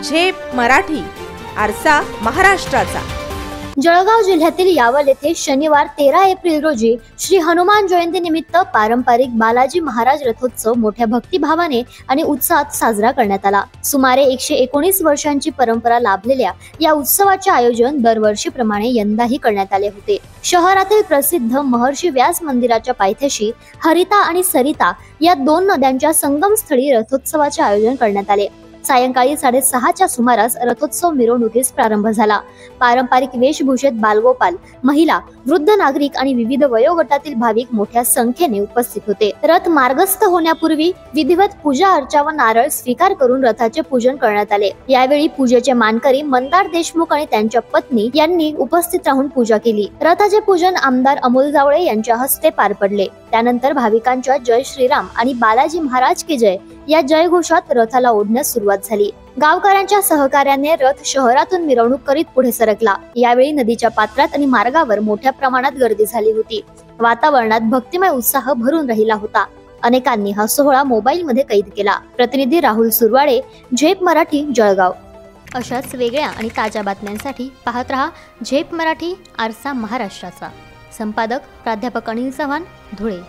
झेप मराठी, आरसा महाराष्ट्राचा। जळगाव जिल्ह्यातील यावल येथे शनिवार 13 एप्रिल रोजी श्री हनुमान जयंती निमित्त पारंपरिक बालाजी महाराज रथोत्सव मोठ्या भक्तिभावाने आणि उत्साहात साजरा करण्यात आला। सुमारे 119 वर्षांची परंपरा लाभलेल्या या उत्सवाचे आयोजन दरवर्षीप्रमाणे यंदाही करण्यात आले होते। शहरातील प्रसिद्ध महर्षी व्यास मंदिराच्या पायथ्याशी हरिता आणि सरिता या दोन नद्यांच्या संगमस्थळी रथोत्सवाचे आयोजन करण्यात आले। सायंकाळी 6:30च्या सुमारास रथोत्सव मिरवणुकीस प्रारंभ झाला। पारंपरिक वेशभूषेत बालगोपाल, महिला, वृद्ध नागरिक आणि विविध वयोगटातील भाविक मोठ्या संख्येने उपस्थित होते। रथ मार्गस्थ होण्यापूर्वी विधिवत पूजा अर्चा व नारळ स्वीकार करून रथाचे पूजन करण्यात आले। यावेळी पूजेचे मानकरी मंदार देशमुख आणि त्यांच्या पत्नी यांनी उपस्थित राहून पूजा केली। रथाचे पूजन आमदार अमोल जावळे यांच्या हस्ते पार पडले। त्यानंतर भाविकांच्या जय श्रीराम आणि बालाजी महाराज की जय या जयघोषात रथाला ओढण्यास सुरुवात झाली। गावकऱ्यांच्या सहकार्याने रथ शहरातून मिरवणूक करीत पुढे सरकला। यावेळी नदीच्या पात्रात आणि मार्गावर मोठ्या प्रमाणात गर्दी झाली होती। वातावरणात भक्तिमय उत्साह भरून राहिला होता। अनेकांनी हा सोहळा मोबाईल मध्ये कैद केला। प्रतिनिधी राहुल सुरवाडे, झेप मराठी, जळगाव। अशाच वेगळ्या आणि ताज्या बातम्यांसाठी पाहत रहा झेप मराठी, आरसा महाराष्ट्राचा। संपादक प्राध्यापक अनिल चव्हाण, धुळे।